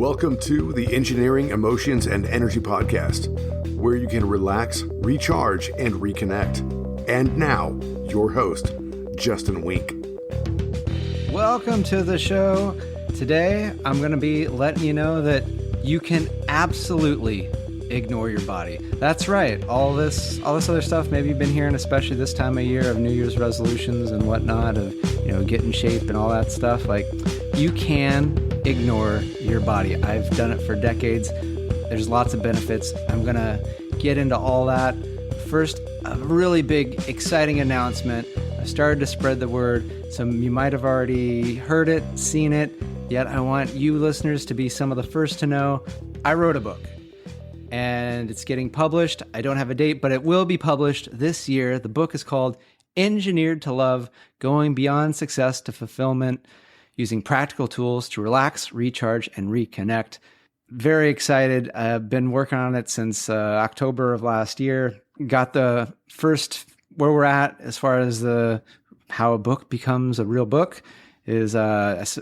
Welcome to the Engineering, Emotions, and Energy Podcast, where you can relax, recharge, and reconnect. And now, your host, Justin Wink. Welcome to the show. Today, I'm going to be letting you know that you can absolutely ignore your body. That's right. All this other stuff maybe you've been hearing, especially this time of year of New Year's resolutions and whatnot, of get in shape and all that stuff. Like, you can ignore your body. I've done it for decades. There's lots of benefits. I'm gonna get into all that. First, a really big, exciting announcement. I started to spread the word. Some you might have already heard it, seen it, yet I want you listeners to be some of the first to know. I wrote a book, and it's getting published. I don't have a date, but it will be published this year. The book is called Engineered to Love: Going Beyond Success to Fulfillment, using practical tools to relax, recharge, and reconnect. Very excited. I've been working on it since October of last year. Got the first, where we're at as far as how a book becomes a real book is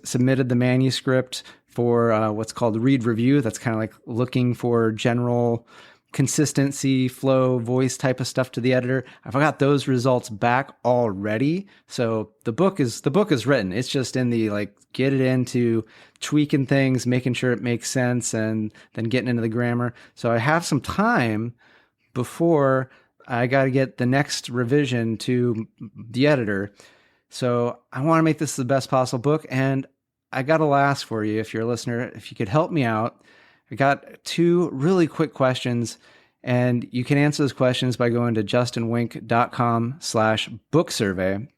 submitted the manuscript for what's called read review. That's kind of like looking for general consistency, flow, voice type of stuff to the editor. I've got those results back already. So the book is written. It's just in the get it into tweaking things, making sure it makes sense, and then getting into the grammar. So I have some time before I got to get the next revision to the editor. So I want to make this the best possible book. And I got to ask for you, if you're a listener, if you could help me out. I got two really quick questions, and you can answer those questions by going to justinwink.com/book survey.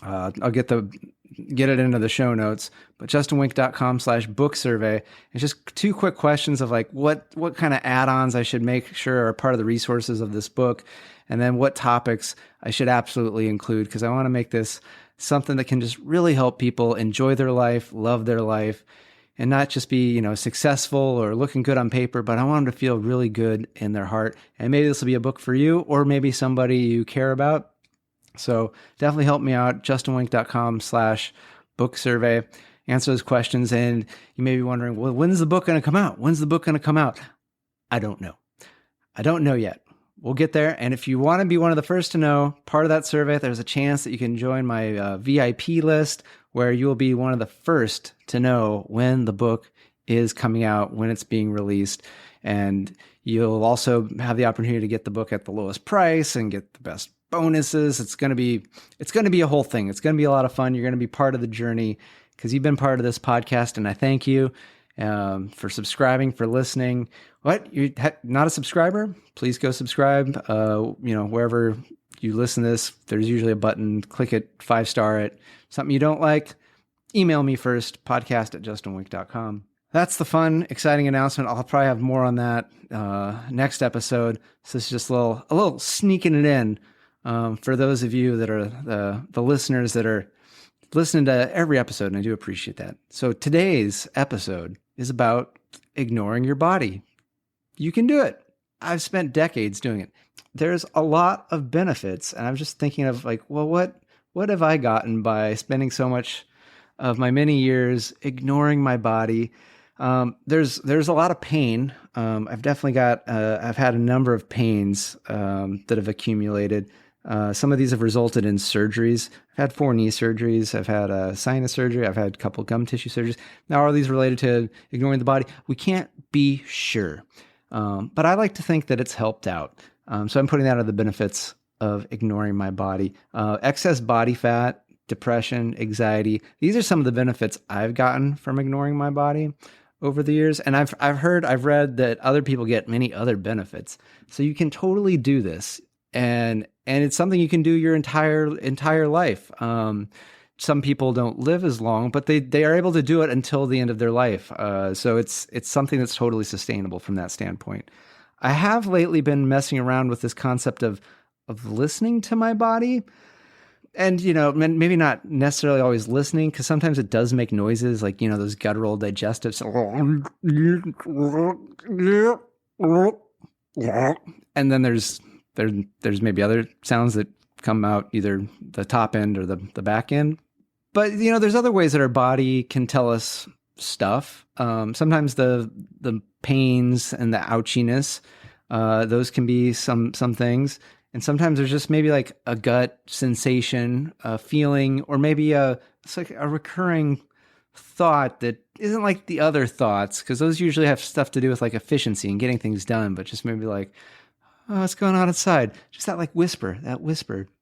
I'll get it into the show notes, but justinwink.com/book survey. It's just two quick questions of what kind of add-ons I should make sure are part of the resources of this book, and then what topics I should absolutely include, because I want to make this something that can just really help people enjoy their life, love their life, and not just be, successful or looking good on paper, but I want them to feel really good in their heart. And maybe this will be a book for you, or maybe somebody you care about. So definitely help me out, justinwink.com/book survey. Answer those questions. And you may be wondering, well, when's the book going to come out? When's the book going to come out? I don't know. I don't know yet. We'll get there. And if you want to be one of the first to know, part of that survey, there's a chance that you can join my VIP list, where you will be one of the first to know when the book is coming out, when it's being released. And you'll also have the opportunity to get the book at the lowest price and get the best bonuses. It's going to be a whole thing. It's going to be a lot of fun. You're going to be part of the journey because you've been part of this podcast, and I thank you for subscribing, for listening. What? You're not a subscriber? Please go subscribe. Wherever you listen to this, there's usually a button. Click it, 5-star it. Something you don't like, email me first, podcast@justinwink.com. That's the fun, exciting announcement. I'll probably have more on that next episode. So this is just a little sneaking it in for those of you that are the listeners that are listening to every episode, and I do appreciate that. So today's episode is about ignoring your body. You can do it. I've spent decades doing it. There's a lot of benefits, and I'm just thinking of what have I gotten by spending so much of my many years ignoring my body? There's a lot of pain. I've definitely I've had a number of pains that have accumulated. Some of these have resulted in surgeries. I've had 4 knee surgeries. I've had a sinus surgery. I've had a couple gum tissue surgeries. Now, are these related to ignoring the body? We can't be sure. But I like to think that it's helped out. So I'm putting that under the benefits of ignoring my body. Excess body fat, depression, anxiety. These are some of the benefits I've gotten from ignoring my body over the years. And I've read that other people get many other benefits. So you can totally do this. And it's something you can do your entire life. Some people don't live as long, but they are able to do it until the end of their life. So it's something that's totally sustainable from that standpoint. I have lately been messing around with this concept of listening to my body. And, maybe not necessarily always listening, because sometimes it does make noises like, those guttural digestives. And then there's maybe other sounds that come out either the top end or the back end. But, there's other ways that our body can tell us stuff. Sometimes the pains and the ouchiness, those can be some things. And sometimes there's just maybe like a gut sensation, a feeling, or maybe it's like a recurring thought that isn't like the other thoughts, because those usually have stuff to do with like efficiency and getting things done, but just maybe like, oh, what's going on outside? Just that whisper.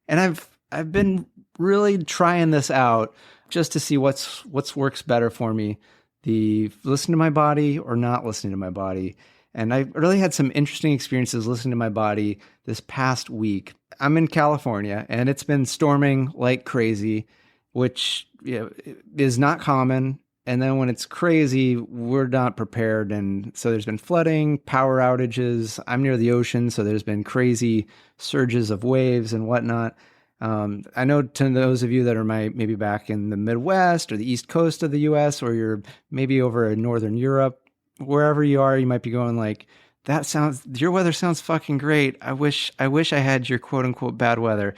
And I've been really trying this out just to see what's works better for me, the listen to my body or not listening to my body. And I really had some interesting experiences listening to my body this past week. I'm in California and it's been storming like crazy, which is not common. And then when it's crazy, we're not prepared. And so there's been flooding, power outages. I'm near the ocean, so there's been crazy surges of waves and whatnot. I know to those of you that are maybe back in the Midwest or the East Coast of the US, or you're maybe over in Northern Europe, wherever you are, you might be going like, your weather sounds fucking great. I wish I had your quote unquote bad weather.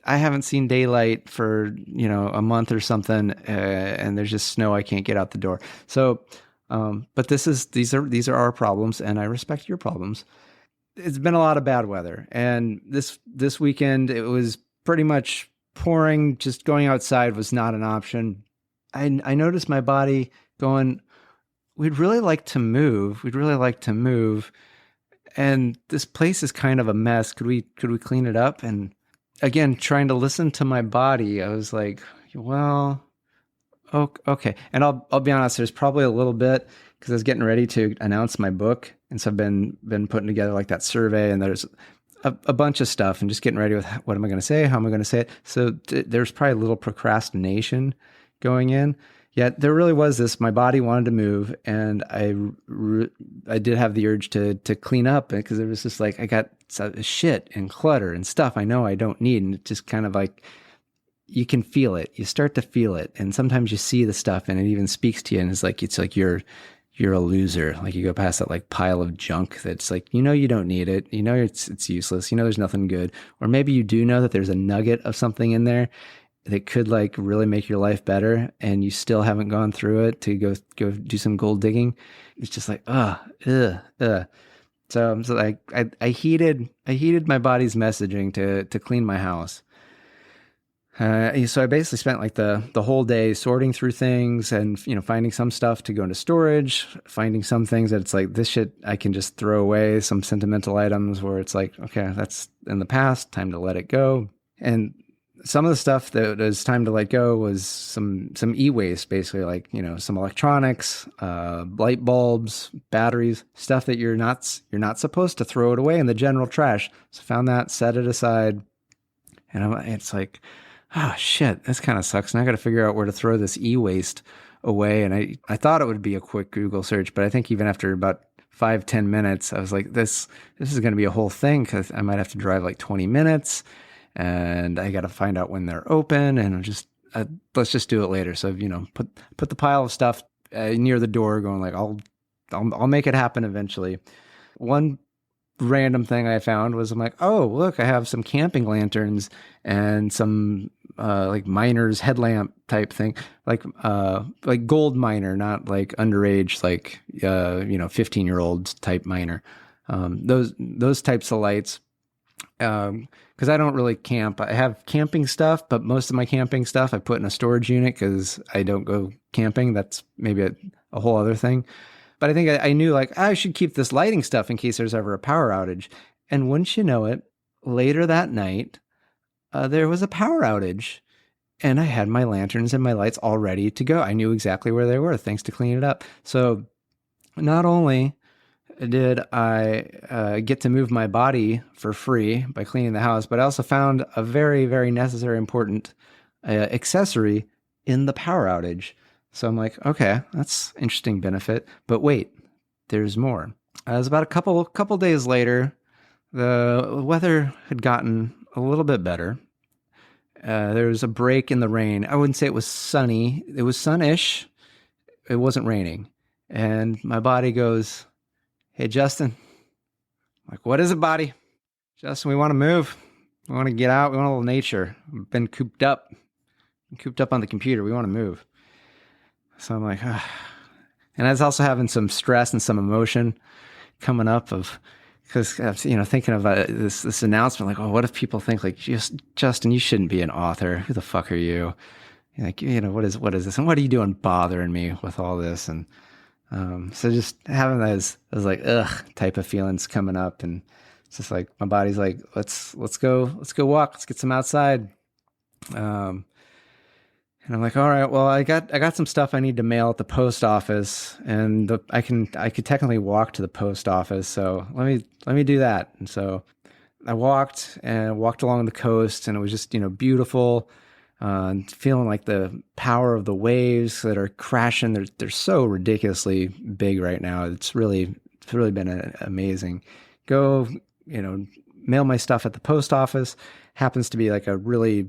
I haven't seen daylight for, a month or something. And there's just snow. I can't get out the door. So, but these are our problems, and I respect your problems. It's been a lot of bad weather. And this weekend, it was pretty much pouring. Just going outside was not an option. I noticed my body going, we'd really like to move. And this place is kind of a mess. Could we clean it up? And again, trying to listen to my body, I was like, well, okay. And I'll be honest, there's probably a little bit, because I was getting ready to announce my book. And so I've been putting together like that survey, and there's a bunch of stuff, and just getting ready with what am I going to say? How am I going to say it? So there's probably a little procrastination going in. Yet there really was this, my body wanted to move, and I did have the urge to clean up, because it was just like, I got shit and clutter and stuff I know I don't need. And it just kind of like, you can feel it. You start to feel it. And sometimes you see the stuff and it even speaks to you. And it's like you're a loser. Like you go past that like pile of junk that's like, you don't need it. It's useless. There's nothing good. Or maybe you do know that there's a nugget of something in there that could like really make your life better, and you still haven't gone through it to go do some gold digging. It's just like, So I heeded my body's messaging to clean my house. So I basically spent like the whole day sorting through things and, finding some stuff to go into storage, finding some things that it's like, this shit I can just throw away, some sentimental items where it's like, okay, that's in the past, time to let it go. And some of the stuff that was time to let go was some e-waste, basically like, some electronics, light bulbs, batteries, stuff that you're not supposed to throw it away in the general trash. So found that, set it aside. And it's like, oh shit, this kind of sucks. And I got to figure out where to throw this e-waste away. And I thought it would be a quick Google search, but I think even after about 5-10 minutes, I was like, this is going to be a whole thing, because I might have to drive like 20 minutes. And I got to find out when they're open, and let's just do it later. So, put the pile of stuff near the door going like, I'll make it happen eventually. One random thing I found was, I'm like, oh, look, I have some camping lanterns and some like miner's headlamp type thing, like gold miner, not like underage, like 15-year-old type miner. Those types of lights. Because I don't really camp. I have camping stuff, but most of my camping stuff I put in a storage unit because I don't go camping. That's maybe a whole other thing. But I think I knew like I should keep this lighting stuff in case there's ever a power outage. And wouldn't you know it, later that night, there was a power outage. And I had my lanterns and my lights all ready to go. I knew exactly where they were, thanks to cleaning it up. So not only did I get to move my body for free by cleaning the house, but I also found a very, very necessary, important accessory in the power outage. So I'm like, okay, that's interesting benefit. But wait, there's more. It was about a couple days later. The weather had gotten a little bit better. There was a break in the rain. I wouldn't say it was sunny. It was sunnish. It wasn't raining. And my body goes, hey, Justin. I'm like, what is it, body? Justin, we want to move. We want to get out. We want a little nature. We've been cooped up on the computer. We want to move. So I'm like, ah. And I was also having some stress and some emotion coming up because I was, thinking of this announcement, like, oh, what if people think like, Justin, you shouldn't be an author. Who the fuck are you? Like, what is this? And what are you doing bothering me with all this? And so just having those like, ugh, type of feelings coming up. And it's just like, my body's like, let's go walk. Let's get some outside. And I'm like, all right, well, I got some stuff I need to mail at the post office, and I could technically walk to the post office. So let me do that. And so I walked along the coast, and it was just, beautiful, and feeling like the power of the waves that are crashing. They're so ridiculously big right now. It's really been amazing. Go, mail my stuff at the post office. Happens to be like a really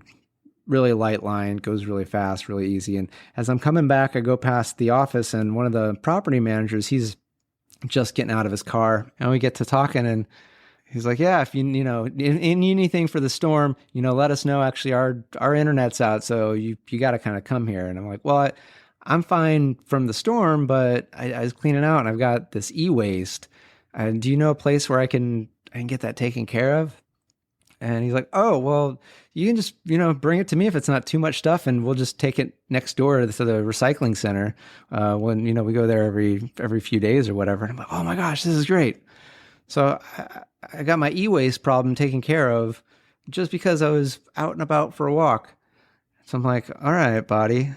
light line, goes really fast, really easy. And as I'm coming back, I go past the office, and one of the property managers, he's just getting out of his car, and we get to talking, and he's like, yeah, if you need anything for the storm, let us know. Actually, our internet's out, so you got to kind of come here. And I'm like, well, I'm fine from the storm, but I was cleaning out, and I've got this e-waste. Do you know a place where I can get that taken care of? And he's like, oh, well, you can just, bring it to me if it's not too much stuff, and we'll just take it next door to the recycling center when, we go there every few days or whatever. And I'm like, oh my gosh, this is great. So I got my e-waste problem taken care of just because I was out and about for a walk. So I'm like, all right, body,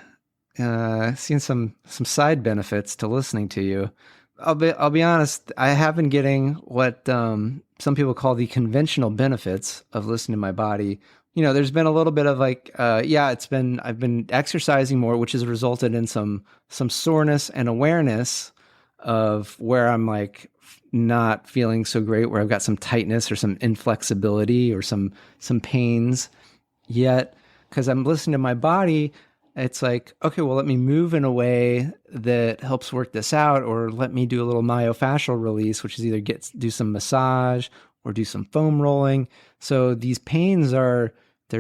seeing some side benefits to listening to you. I'll be honest, I have been getting what some people call the conventional benefits of listening to my body. There's been a little bit of like, I've been exercising more, which has resulted in some soreness and awareness of where I'm like not feeling so great, where I've got some tightness or some inflexibility or some pains. Yet, because I'm listening to my body, it's like, okay, well, let me move in a way that helps work this out, or let me do a little myofascial release, which is either do some massage or do some foam rolling. So these pains they're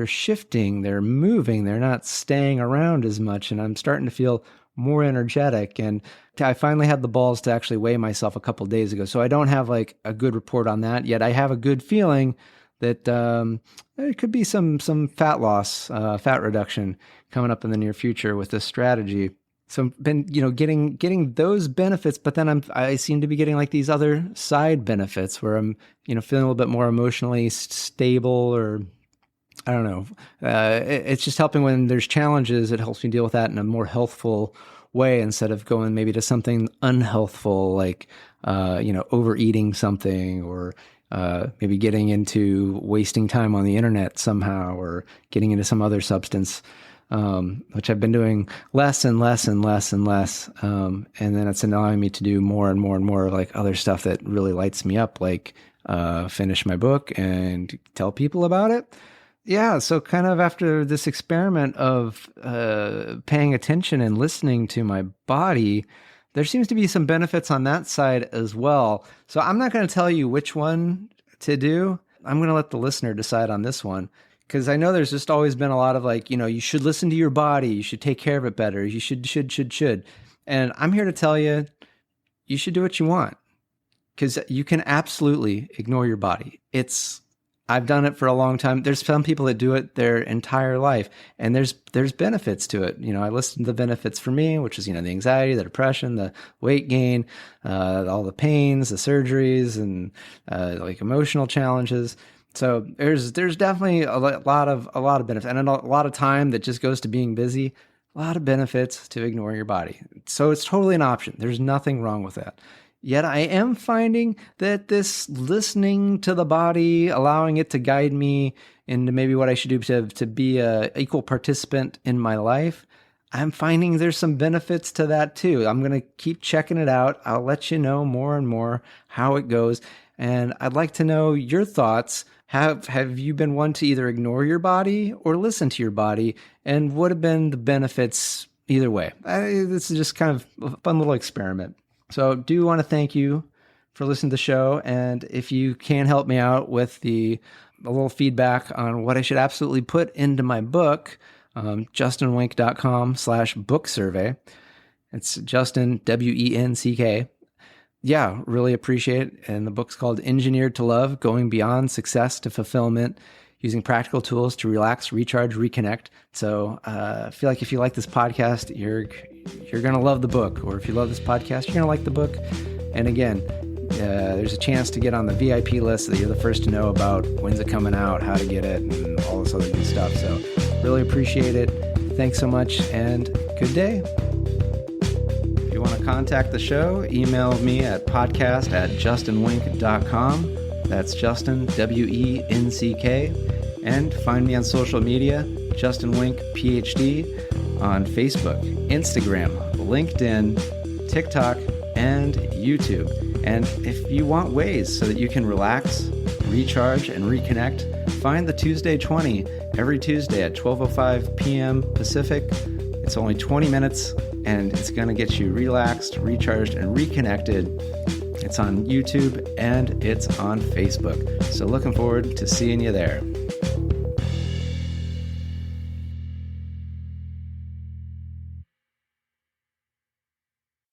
shifting, they're moving, they're not staying around as much. And I'm starting to feel more energetic. And I finally had the balls to actually weigh myself a couple of days ago. So I don't have like a good report on that yet. I have a good feeling that there could be some fat loss, fat reduction coming up in the near future with this strategy. So I've been, getting those benefits, but then I seem to be getting like these other side benefits where I'm, feeling a little bit more emotionally stable, or I don't know. It's just helping when there's challenges. It helps me deal with that in a more healthful way, instead of going maybe to something unhealthful, like, overeating something, or maybe getting into wasting time on the internet somehow, or getting into some other substance, which I've been doing less and less and less and less. And then it's allowing me to do more and more and more of like other stuff that really lights me up, like finish my book and tell people about it. Yeah, so kind of after this experiment of paying attention and listening to my body, there seems to be some benefits on that side as well. So I'm not going to tell you which one to do. I'm going to let the listener decide on this one, because I know there's just always been a lot of like, you should listen to your body, you should take care of it better, you should. And I'm here to tell you, you should do what you want, because you can absolutely ignore your body. I've done it for a long time. There's some people that do it their entire life, and there's benefits to it. I listed the benefits for me, which is, the anxiety, the depression, the weight gain, all the pains, the surgeries, and like emotional challenges. So there's definitely a lot of benefits, and a lot of time that just goes to being busy. A lot of benefits to ignoring your body. So it's totally an option. There's nothing wrong with that. Yet I am finding that this listening to the body, allowing it to guide me into maybe what I should do to be a equal participant in my life, I'm finding there's some benefits to that too. I'm going to keep checking it out. I'll let you know more and more how it goes. And I'd like to know your thoughts. Have you been one to either ignore your body or listen to your body? And what have been the benefits either way? This is just kind of a fun little experiment. So do want to thank you for listening to the show. And if you can help me out with a little feedback on what I should absolutely put into my book, justinwink.com/book survey. It's Justin, Wenck. Yeah, really appreciate it. And the book's called Engineered to Love, Going Beyond Success to Fulfillment, Using Practical Tools to Relax, Recharge, Reconnect. So I feel like if you like this podcast, you're going to love the book. Or if you love this podcast, you're going to like the book. And again, there's a chance to get on the VIP list so that you're the first to know about when's it coming out, how to get it, and all this other good stuff. So really appreciate it. Thanks so much, and good day. If you want to contact the show, email me at podcast@justinwenck.com. That's Justin, Wenck. And find me on social media, Justin Wenck, Ph.D. on Facebook, Instagram, LinkedIn, TikTok, and YouTube. And if you want ways so that you can relax, recharge, and reconnect, find the Tuesday 20 every Tuesday at 12:05 p.m. Pacific. It's only 20 minutes, and it's going to get you relaxed, recharged, and reconnected. It's on YouTube, and it's on Facebook. So looking forward to seeing you there.